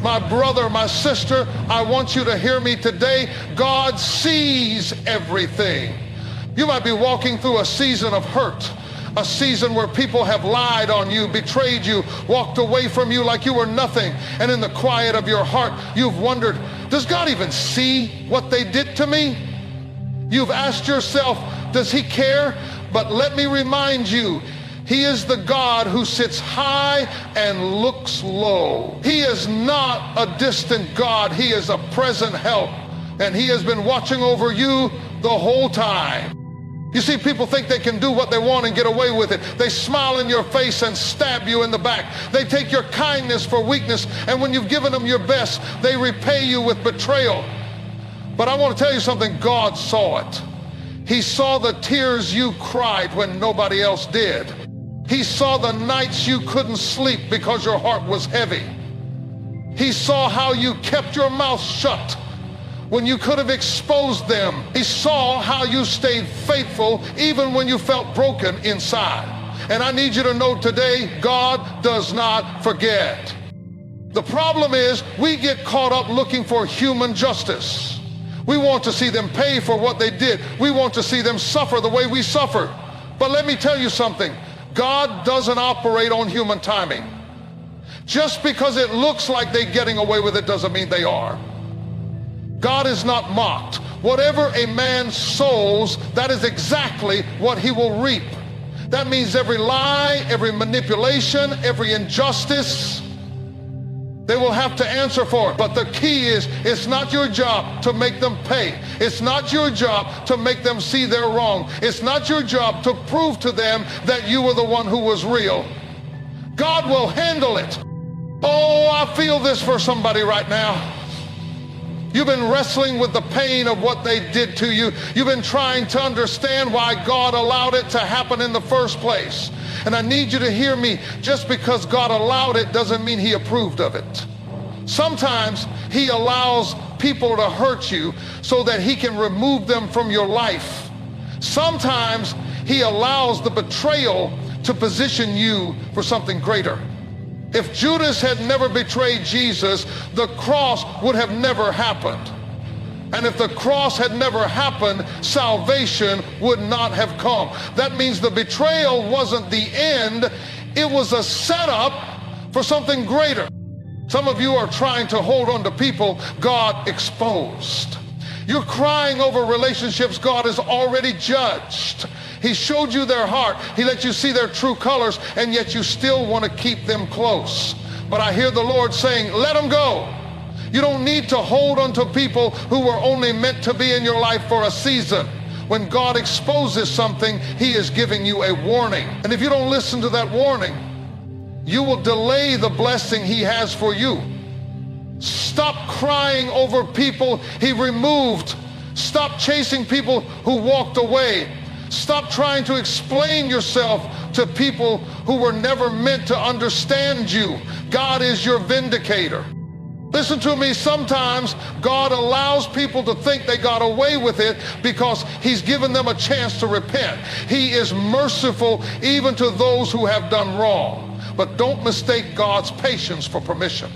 My brother, my sister, I want you to hear me today. God sees everything. You might be walking through a season of hurt, a season where people have lied on you, betrayed you, walked away from you like you were nothing. And in the quiet of your heart, you've wondered, does God even see what they did to me? You've asked yourself, does he care? But let me remind you, he is the God who sits high and looks low. He is not a distant God. He is a present help. And he has been watching over you the whole time. You see, people think they can do what they want and get away with it. They smile in your face and stab you in the back. They take your kindness for weakness, and when you've given them your best, they repay you with betrayal. But I want to tell you something, God saw it. He saw the tears you cried when nobody else did. He saw the nights you couldn't sleep because your heart was heavy. He saw how you kept your mouth shut when you could have exposed them. He saw how you stayed faithful even when you felt broken inside. And I need you to know today, God does not forget. The problem is we get caught up looking for human justice. We want to see them pay for what they did. We want to see them suffer the way we suffered. But let me tell you something. God doesn't operate on human timing. Just because it looks like they're getting away with it doesn't mean they are. God is not mocked. Whatever a man sows, that is exactly what he will reap. That means every lie, every manipulation, every injustice, they will have to answer for it. But the key is, it's not your job to make them pay. It's not your job to make them see they're wrong. It's not your job to prove to them that you were the one who was real. God will handle it. Oh, I feel this for somebody right now. You've been wrestling with the pain of what they did to you. You've been trying to understand why God allowed it to happen in the first place. And I need you to hear me. Just because God allowed it doesn't mean he approved of it. Sometimes he allows people to hurt you so that he can remove them from your life. Sometimes he allows the betrayal to position you for something greater. If Judas had never betrayed Jesus, the cross would have never happened. And if the cross had never happened, salvation would not have come. That means the betrayal wasn't the end, it was a setup for something greater. Some of you are trying to hold on to people God exposed. You're crying over relationships God has already judged. He showed you their heart. He let you see their true colors, and yet you still want to keep them close. But I hear the Lord saying, let them go. You don't need to hold on to people who were only meant to be in your life for a season. When God exposes something, he is giving you a warning. And if you don't listen to that warning, you will delay the blessing he has for you. Stop crying over people he removed. Stop chasing people who walked away. Stop trying to explain yourself to people who were never meant to understand you. God is your vindicator. Listen to me, sometimes God allows people to think they got away with it because he's given them a chance to repent. He is merciful even to those who have done wrong. But don't mistake God's patience for permission.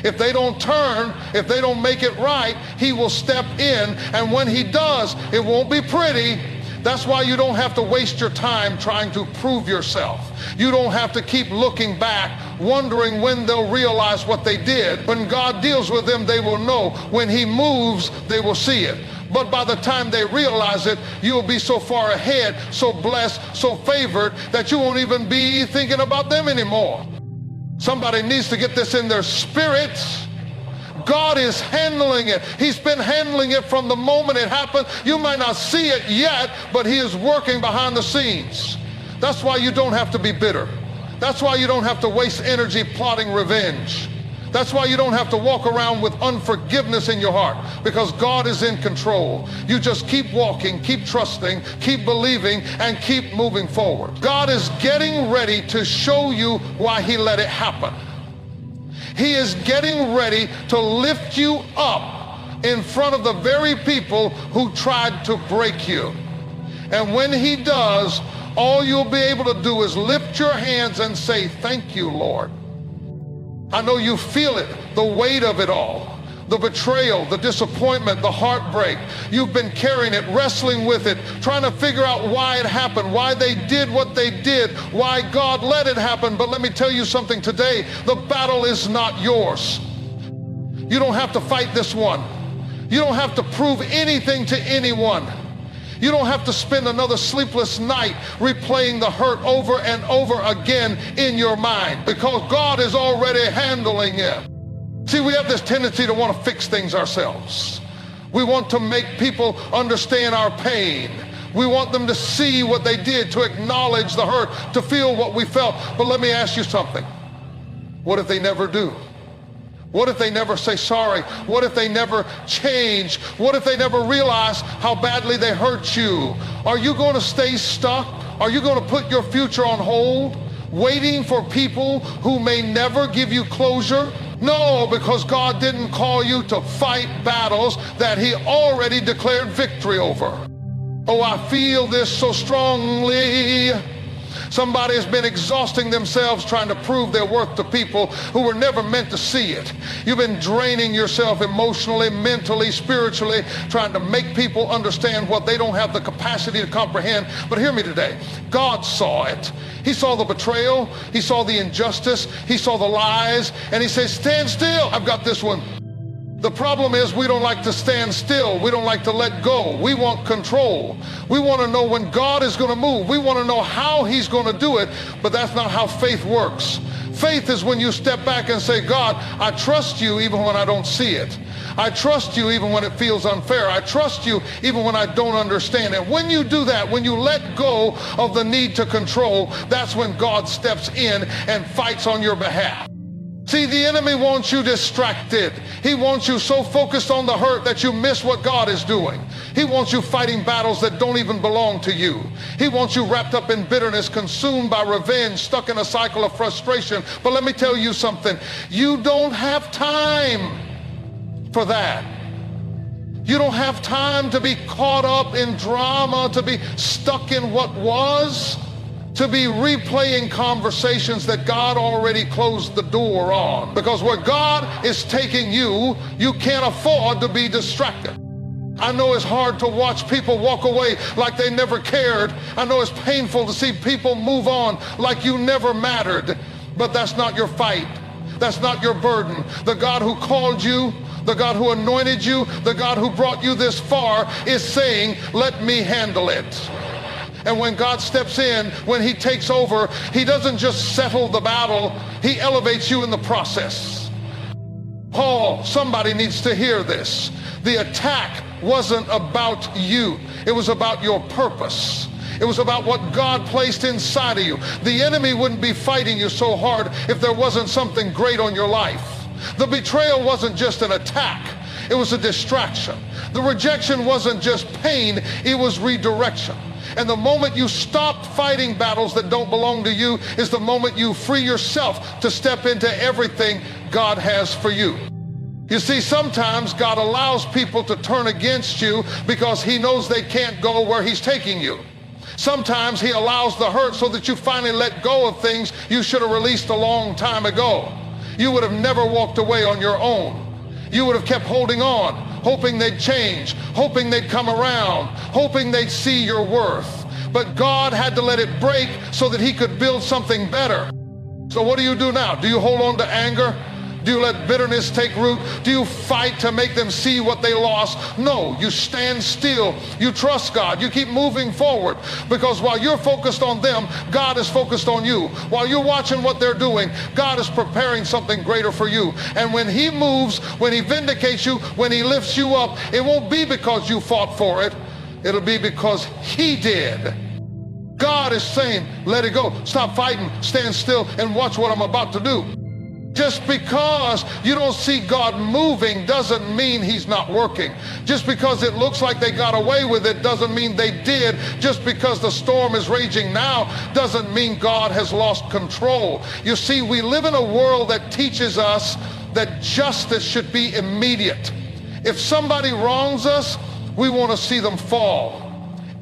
If they don't turn, if they don't make it right, he will step in, and when he does, it won't be pretty. That's why you don't have to waste your time trying to prove yourself. You don't have to keep looking back, wondering when they'll realize what they did. When God deals with them, they will know. When he moves, they will see it. But by the time they realize it, you'll be so far ahead, so blessed, so favored, that you won't even be thinking about them anymore. Somebody needs to get this in their spirit. God is handling it. He's been handling it from the moment it happened. You might not see it yet, but he is working behind the scenes. That's why you don't have to be bitter. That's why you don't have to waste energy plotting revenge. That's why you don't have to walk around with unforgiveness in your heart, because God is in control. You just keep walking, keep trusting, keep believing, and keep moving forward. God is getting ready to show you why he let it happen. He is getting ready to lift you up in front of the very people who tried to break you. And when he does, all you'll be able to do is lift your hands and say, thank you, Lord. I know you feel it, the weight of it all. The betrayal, the disappointment, the heartbreak. You've been carrying it, wrestling with it, trying to figure out why it happened, why they did what they did, why God let it happen. But let me tell you something today, the battle is not yours. You don't have to fight this one. You don't have to prove anything to anyone. You don't have to spend another sleepless night replaying the hurt over and over again in your mind, because God is already handling it. See, we have this tendency to want to fix things ourselves. We want to make people understand our pain. We want them to see what they did, to acknowledge the hurt, to feel what we felt. But let me ask you something. What if they never do? What if they never say sorry? What if they never change? What if they never realize how badly they hurt you? Are you going to stay stuck? Are you going to put your future on hold, waiting for people who may never give you closure? No, because God didn't call you to fight battles that He already declared victory over. Oh, I feel this so strongly. Somebody has been exhausting themselves trying to prove their worth to people who were never meant to see it. You've been draining yourself emotionally, mentally, spiritually, trying to make people understand what they don't have the capacity to comprehend. But hear me today. God saw it. He saw the betrayal. He saw the injustice. He saw the lies. And He says, stand still. I've got this one. The problem is we don't like to stand still. We don't like to let go. We want control. We want to know when God is going to move. We want to know how He's going to do it, but that's not how faith works. Faith is when you step back and say, God, I trust You even when I don't see it. I trust You even when it feels unfair. I trust You even when I don't understand. And when you do that, when you let go of the need to control, that's when God steps in and fights on your behalf. See, the enemy wants you distracted. He wants you so focused on the hurt that you miss what God is doing. He wants you fighting battles that don't even belong to you. He wants you wrapped up in bitterness, consumed by revenge, stuck in a cycle of frustration. But let me tell you something. You don't have time for that. You don't have time to be caught up in drama, to be stuck in what was, to be replaying conversations that God already closed the door on. Because where God is taking you, you can't afford to be distracted. I know it's hard to watch people walk away like they never cared. I know it's painful to see people move on like you never mattered. But that's not your fight. That's not your burden. The God who called you, the God who anointed you, the God who brought you this far is saying, let me handle it. And when God steps in, when He takes over, He doesn't just settle the battle, He elevates you in the process. Paul, somebody needs to hear this. The attack wasn't about you. It was about your purpose. It was about what God placed inside of you. The enemy wouldn't be fighting you so hard if there wasn't something great on your life. The betrayal wasn't just an attack. It was a distraction. The rejection wasn't just pain, it was redirection. And the moment you stop fighting battles that don't belong to you is the moment you free yourself to step into everything God has for you. You see, sometimes God allows people to turn against you because He knows they can't go where He's taking you. Sometimes He allows the hurt so that you finally let go of things you should have released a long time ago. You would have never walked away on your own. You would have kept holding on, hoping they'd change, hoping they'd come around, hoping they'd see your worth. But God had to let it break so that He could build something better. So what do you do now? Do you hold on to anger? Do you let bitterness take root? Do you fight to make them see what they lost? No, you stand still. You trust God. You keep moving forward, because while you're focused on them, God is focused on you. While you're watching what they're doing, God is preparing something greater for you. And when He moves, when He vindicates you, when He lifts you up, it won't be because you fought for it. It'll be because He did. God is saying, let it go. Stop fighting, stand still, and watch what I'm about to do. Just because you don't see God moving doesn't mean He's not working. Just because it looks like they got away with it doesn't mean they did. Just because the storm is raging now doesn't mean God has lost control. You see, we live in a world that teaches us that justice should be immediate. If somebody wrongs us, we want to see them fall.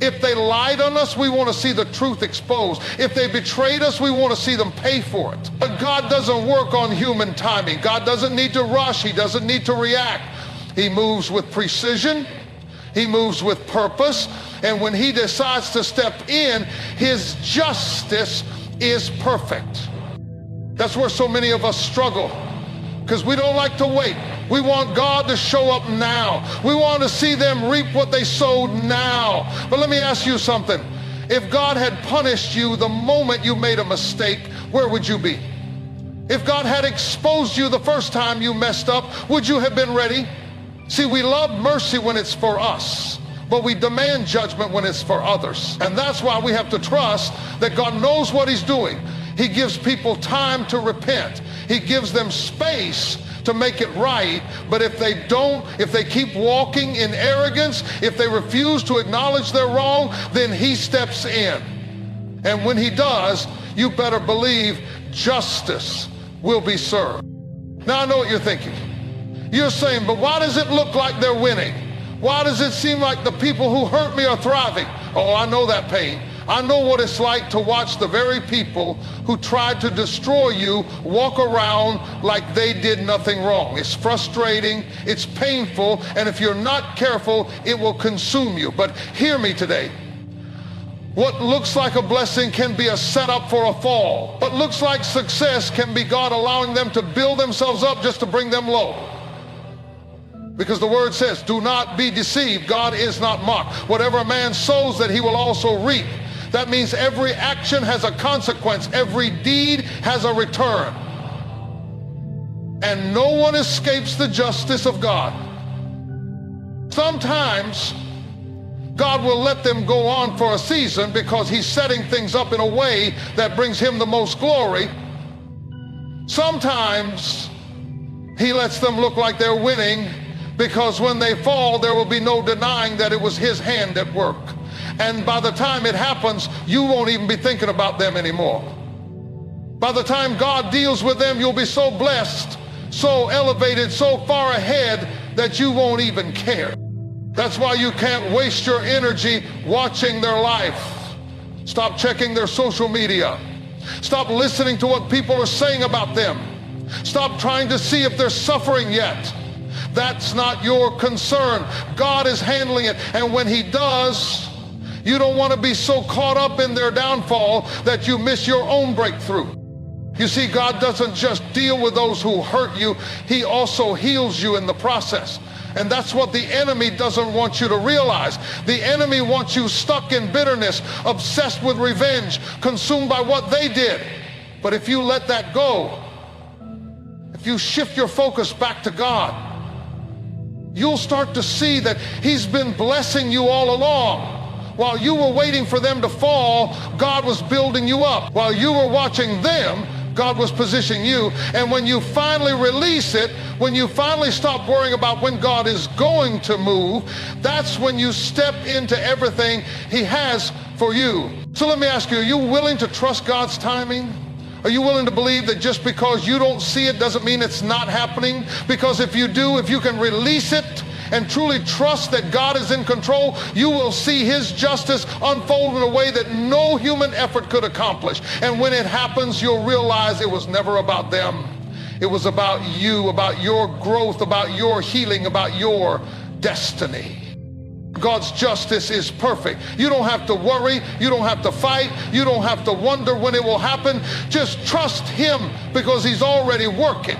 If they lied on us, we want to see the truth exposed. If they betrayed us, we want to see them pay for it. But God doesn't work on human timing. God doesn't need to rush. He doesn't need to react. He moves with precision. He moves with purpose. And when he decides to step in, his justice is perfect. That's where so many of us struggle, because we don't like to wait. We want God to show up now. We want to see them reap what they sowed now. But let me ask you something. If God had punished you the moment you made a mistake, where would you be? If God had exposed you the first time you messed up, would you have been ready? See, we love mercy when it's for us, but we demand judgment when it's for others. And that's why we have to trust that God knows what he's doing. He gives people time to repent. He gives them space to make it right. But if they don't, if they keep walking in arrogance, if they refuse to acknowledge their wrong, then he steps in. And when he does, you better believe justice will be served. Now I know what you're thinking. You're saying, but why does it look like they're winning? Why does it seem like the people who hurt me are thriving? Oh, I know that pain. I know what it's like to watch the very people who tried to destroy you walk around like they did nothing wrong. It's frustrating, it's painful, and if you're not careful, it will consume you. But hear me today. What looks like a blessing can be a setup for a fall. What looks like success can be God allowing them to build themselves up just to bring them low. Because the word says, do not be deceived. God is not mocked. Whatever a man sows, that he will also reap. That means every action has a consequence. Every deed has a return. And no one escapes the justice of God. Sometimes God will let them go on for a season because he's setting things up in a way that brings him the most glory. Sometimes he lets them look like they're winning, because when they fall, there will be no denying that it was his hand at work. And by the time it happens, you won't even be thinking about them anymore. By the time God deals with them, you'll be so blessed, so elevated, so far ahead that you won't even care. That's why you can't waste your energy watching their life. Stop checking their social media. Stop listening to what people are saying about them. Stop trying to see if they're suffering yet. That's not your concern. God is handling it. And when he does, you don't want to be so caught up in their downfall that you miss your own breakthrough. You see, God doesn't just deal with those who hurt you. He also heals you in the process. And that's what the enemy doesn't want you to realize. The enemy wants you stuck in bitterness, obsessed with revenge, consumed by what they did. But if you let that go, if you shift your focus back to God, you'll start to see that he's been blessing you all along. While you were waiting for them to fall, God was building you up. While you were watching them, God was positioning you. And when you finally release it, when you finally stop worrying about when God is going to move, that's when you step into everything he has for you. So let me ask you, are you willing to trust God's timing? Are you willing to believe that just because you don't see it doesn't mean it's not happening? Because if you do, if you can release it and truly trust that God is in control, you will see his justice unfold in a way that no human effort could accomplish. And when it happens, you'll realize it was never about them. It was about you, about your growth, about your healing, about your destiny. God's justice is perfect. You don't have to worry. You don't have to fight. You don't have to wonder when it will happen. Just trust him because he's already working.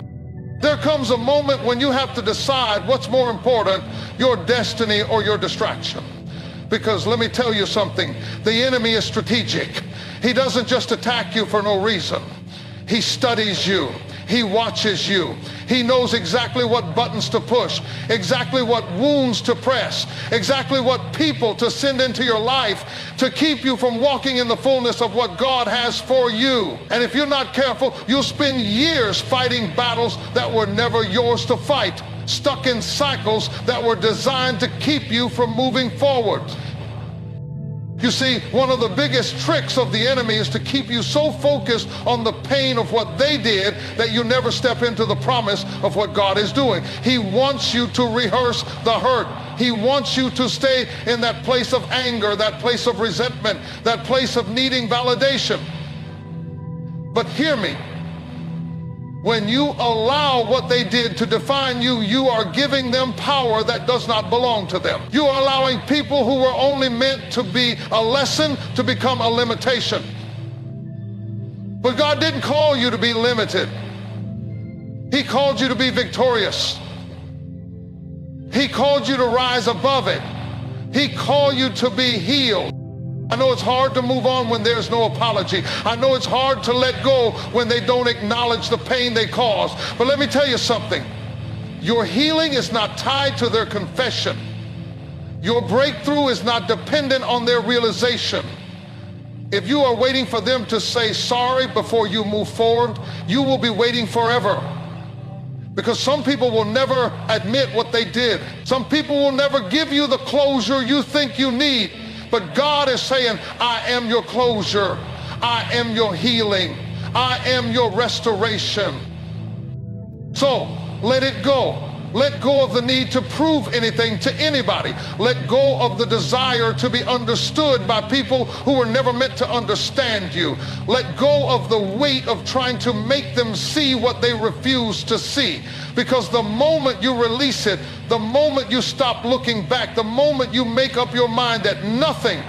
There comes a moment when you have to decide what's more important, your destiny or your distraction. Because let me tell you something, the enemy is strategic. He doesn't just attack you for no reason. He studies you. He watches you. He knows exactly what buttons to push, exactly what wounds to press, exactly what people to send into your life to keep you from walking in the fullness of what God has for you. And if you're not careful, you'll spend years fighting battles that were never yours to fight, stuck in cycles that were designed to keep you from moving forward. You see, one of the biggest tricks of the enemy is to keep you so focused on the pain of what they did that you never step into the promise of what God is doing. He wants you to rehearse the hurt. He wants you to stay in that place of anger, that place of resentment, that place of needing validation. But hear me. When you allow what they did to define you, you are giving them power that does not belong to them. You are allowing people who were only meant to be a lesson to become a limitation. But God didn't call you to be limited. He called you to be victorious. He called you to rise above it. He called you to be healed. I know it's hard to move on when there's no apology. I know it's hard to let go when they don't acknowledge the pain they caused. But let me tell you something. Your healing is not tied to their confession. Your breakthrough is not dependent on their realization. If you are waiting for them to say sorry before you move forward, you will be waiting forever. Because some people will never admit what they did. Some people will never give you the closure you think you need. But God is saying, I am your closure. I am your healing. I am your restoration. So let it go. Let go of the need to prove anything to anybody. Let go of the desire to be understood by people who were never meant to understand you. Let go of the weight of trying to make them see what they refuse to see. Because the moment you release it, the moment you stop looking back, the moment you make up your mind that nothing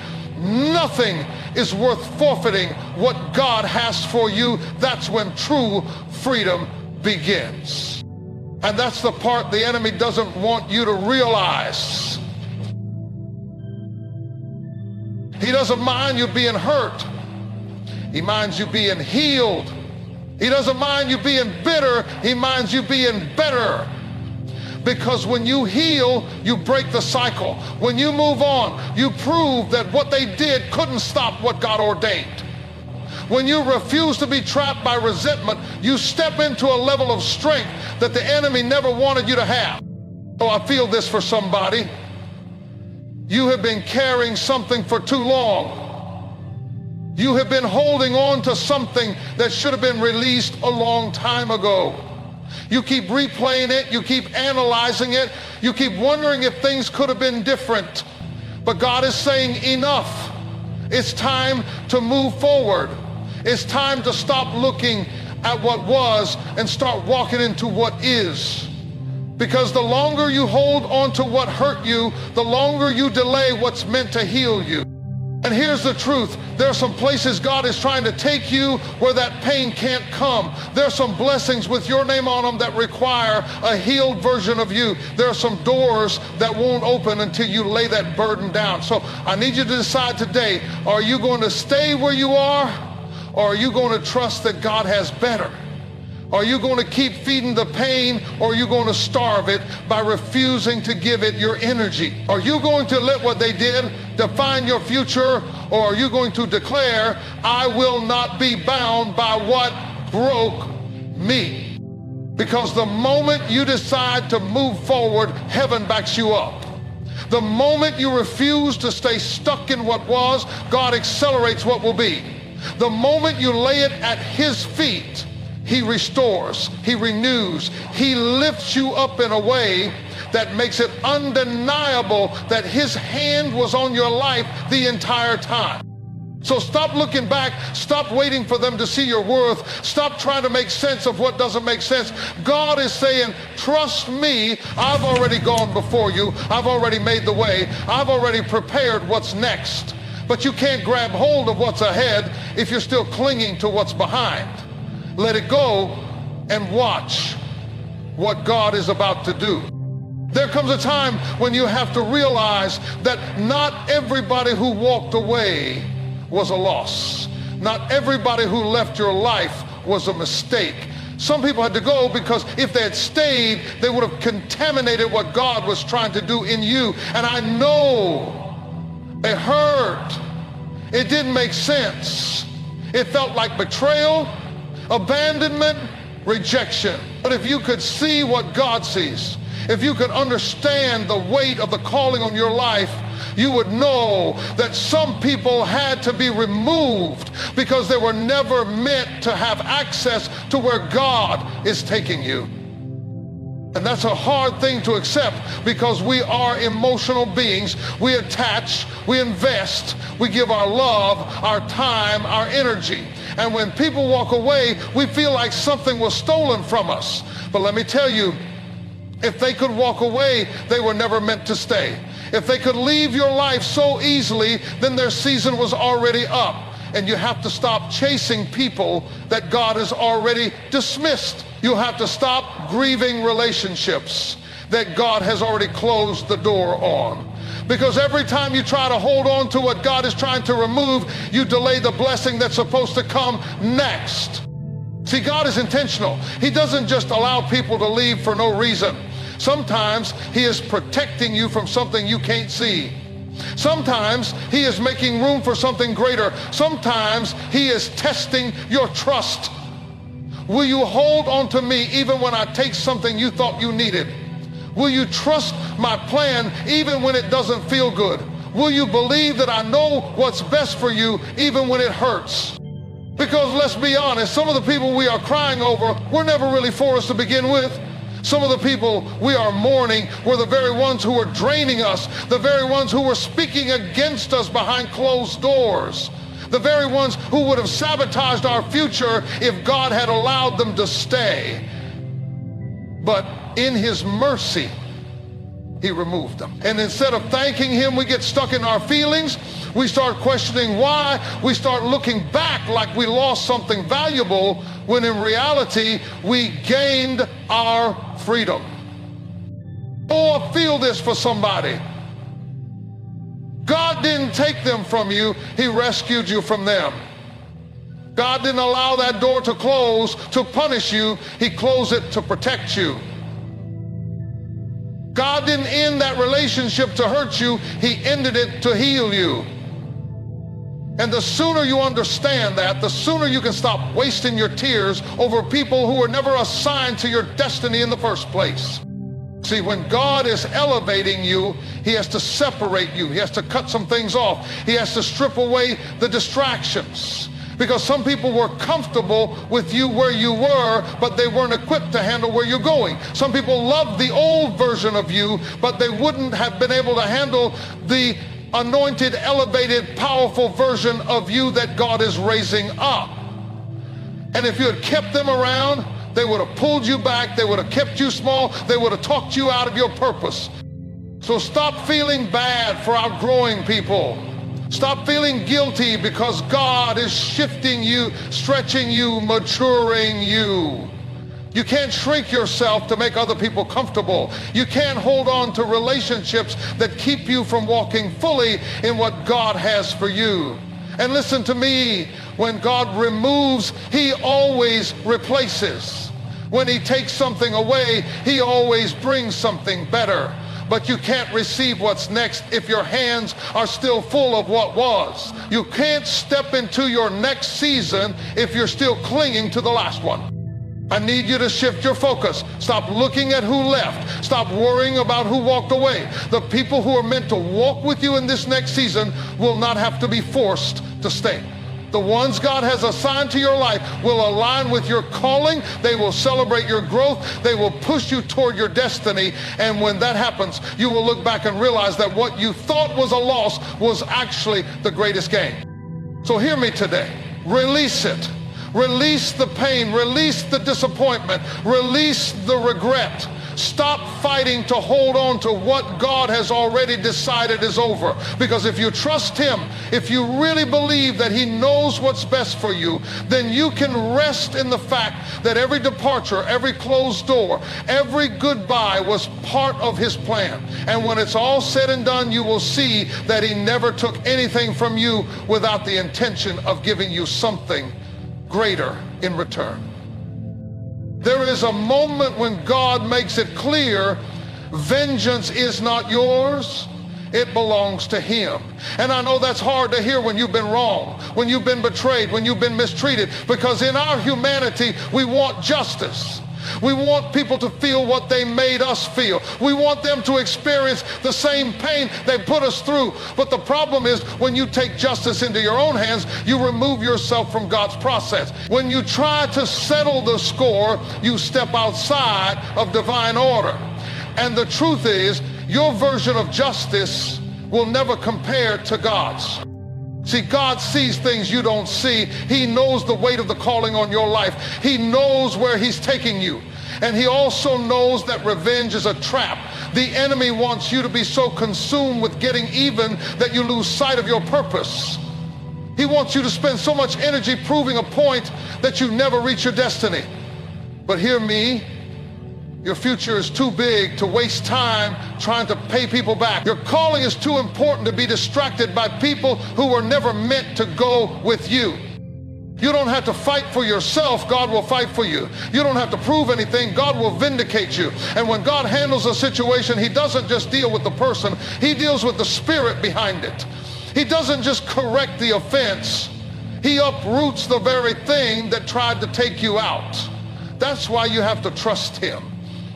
is worth forfeiting what God has for you, that's when true freedom begins. And that's the part the enemy doesn't want you to realize. He doesn't mind you being hurt. He minds you being healed. He doesn't mind you being bitter. He minds you being better. Because when you heal, you break the cycle. When you move on, you prove that what they did couldn't stop what God ordained. When you refuse to be trapped by resentment, you step into a level of strength that the enemy never wanted you to have. Oh, I feel this for somebody. You have been carrying something for too long. You have been holding on to something that should have been released a long time ago. You keep replaying it, you keep analyzing it, you keep wondering if things could have been different. But God is saying enough. It's time to move forward. It's time to stop looking at what was and start walking into what is. Because the longer you hold on to what hurt you, the longer you delay what's meant to heal you. And here's the truth. There are some places God is trying to take you where that pain can't come. There are some blessings with your name on them that require a healed version of you. There are some doors that won't open until you lay that burden down. So I need you to decide today, are you going to stay where you are? Or are you going to trust that God has better? Are you going to keep feeding the pain, or are you going to starve it by refusing to give it your energy? Are you going to let what they did define your future, or are you going to declare, I will not be bound by what broke me? Because the moment you decide to move forward, heaven backs you up. The moment you refuse to stay stuck in what was, God accelerates what will be. The moment you lay it at his feet, he restores, he renews, he lifts you up in a way that makes it undeniable that his hand was on your life the entire time. So stop looking back, stop waiting for them to see your worth, stop trying to make sense of what doesn't make sense. God is saying, trust me, I've already gone before you, I've already made the way, I've already prepared what's next. But you can't grab hold of what's ahead if you're still clinging to what's behind. Let it go and watch what God is about to do. There comes a time when you have to realize that not everybody who walked away was a loss. Not everybody who left your life was a mistake. Some people had to go because if they had stayed, they would have contaminated what God was trying to do in you. And I know it hurt. It didn't make sense. It felt like betrayal, abandonment, rejection. But if you could see what God sees, if you could understand the weight of the calling on your life, you would know that some people had to be removed because they were never meant to have access to where God is taking you. And that's a hard thing to accept because we are emotional beings. We attach, we invest, we give our love, our time, our energy. And when people walk away, we feel like something was stolen from us. But let me tell you, if they could walk away, they were never meant to stay. If they could leave your life so easily, then their season was already up. And you have to stop chasing people that God has already dismissed. You have to stop grieving relationships that God has already closed the door on. Because every time you try to hold on to what God is trying to remove, you delay the blessing that's supposed to come next. See, God is intentional. He doesn't just allow people to leave for no reason. Sometimes He is protecting you from something you can't see. Sometimes He is making room for something greater. Sometimes He is testing your trust. Will you hold on to me even when I take something you thought you needed? Will you trust my plan even when it doesn't feel good? Will you believe that I know what's best for you even when it hurts? Because let's be honest, some of the people we are crying over were never really for us to begin with. Some of the people we are mourning were the very ones who were draining us, the very ones who were speaking against us behind closed doors, the very ones who would have sabotaged our future if God had allowed them to stay. But in His mercy, He removed them. And instead of thanking Him, we get stuck in our feelings. We start questioning why. We start looking back like we lost something valuable, when in reality, we gained our freedom. Oh, I feel this for somebody. God didn't take them from you. He rescued you from them. God didn't allow that door to close to punish you. He closed it to protect you. God didn't end that relationship to hurt you. He ended it to heal you. And the sooner you understand that, the sooner you can stop wasting your tears over people who were never assigned to your destiny in the first place. See, when God is elevating you, He has to separate you. He has to cut some things off. He has to strip away the distractions. Because some people were comfortable with you where you were, but they weren't equipped to handle where you're going. Some people loved the old version of you, but they wouldn't have been able to handle the anointed, elevated, powerful version of you that God is raising up. And if you had kept them around, they would have pulled you back. They would have kept you small. They would have talked you out of your purpose. So stop feeling bad for outgrowing people. Stop feeling guilty because God is shifting you, stretching you, maturing you. You can't shrink yourself to make other people comfortable. You can't hold on to relationships that keep you from walking fully in what God has for you. And listen to me, when God removes, He always replaces. When He takes something away, He always brings something better. But you can't receive what's next if your hands are still full of what was. You can't step into your next season if you're still clinging to the last one. I need you to shift your focus. Stop looking at who left. Stop worrying about who walked away. The people who are meant to walk with you in this next season will not have to be forced to stay. The ones God has assigned to your life will align with your calling. They will celebrate your growth. They will push you toward your destiny. And when that happens, you will look back and realize that what you thought was a loss was actually the greatest gain. So hear me today. Release it. Release the pain, release the disappointment, release the regret. Stop fighting to hold on to what God has already decided is over. Because if you trust Him, if you really believe that He knows what's best for you, then you can rest in the fact that every departure, every closed door, every goodbye was part of His plan. And when it's all said and done, you will see that He never took anything from you without the intention of giving you something greater in return. There is a moment when God makes it clear, vengeance is not yours, it belongs to Him. And I know that's hard to hear when you've been wrong, when you've been betrayed, when you've been mistreated, because in our humanity, we want justice. We want people to feel what they made us feel. We want them to experience the same pain they put us through. But the problem is, when you take justice into your own hands, you remove yourself from God's process. When you try to settle the score, you step outside of divine order. And the truth is, your version of justice will never compare to God's. See, God sees things you don't see. He knows the weight of the calling on your life. He knows where he's taking you. And he also knows that revenge is a trap. The enemy wants you to be so consumed with getting even that you lose sight of your purpose. He wants you to spend so much energy proving a point that you never reach your destiny. But hear me. Your future is too big to waste time trying to pay people back. Your calling is too important to be distracted by people who were never meant to go with you. You don't have to fight for yourself. God will fight for you. You don't have to prove anything. God will vindicate you. And when God handles a situation, he doesn't just deal with the person. He deals with the spirit behind it. He doesn't just correct the offense. He uproots the very thing that tried to take you out. That's why you have to trust him.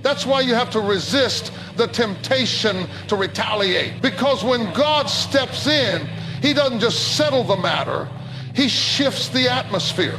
That's why you have to resist the temptation to retaliate. Because when God steps in, he doesn't just settle the matter, he shifts the atmosphere.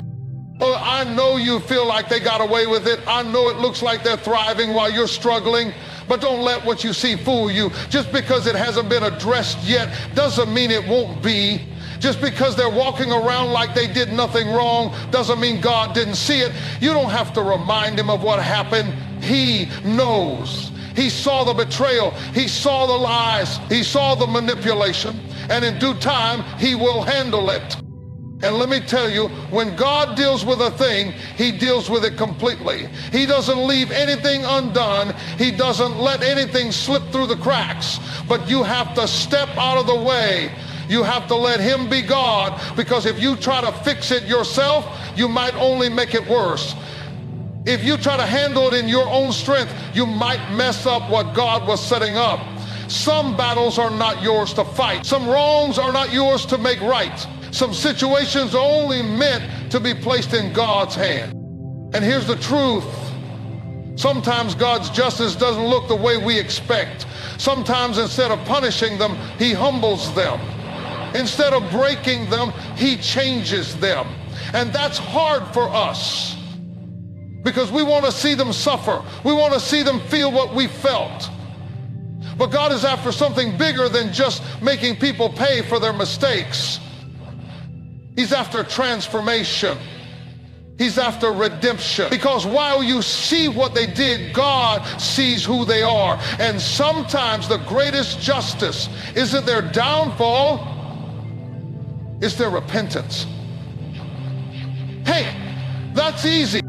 Oh, I know you feel like they got away with it. I know it looks like they're thriving while you're struggling. But don't let what you see fool you. Just because it hasn't been addressed yet doesn't mean it won't be. Just because they're walking around like they did nothing wrong doesn't mean God didn't see it. You don't have to remind him of what happened. He knows. He saw the betrayal. He saw the lies. He saw the manipulation. And in due time, he will handle it. And let me tell you, when God deals with a thing, he deals with it completely. He doesn't leave anything undone. He doesn't let anything slip through the cracks. But you have to step out of the way. You have to let him be God, because if you try to fix it yourself, you might only make it worse. If you try to handle it in your own strength, you might mess up what God was setting up. Some battles are not yours to fight. Some wrongs are not yours to make right. Some situations are only meant to be placed in God's hand. And here's the truth. Sometimes God's justice doesn't look the way we expect. Sometimes instead of punishing them, he humbles them. Instead of breaking them, he changes them. And that's hard for us, because we want to see them suffer. We want to see them feel what we felt. But God is after something bigger than just making people pay for their mistakes. He's after transformation. He's after redemption. Because while you see what they did, God sees who they are. And sometimes the greatest justice isn't their downfall, it's their repentance. Hey, that's easy.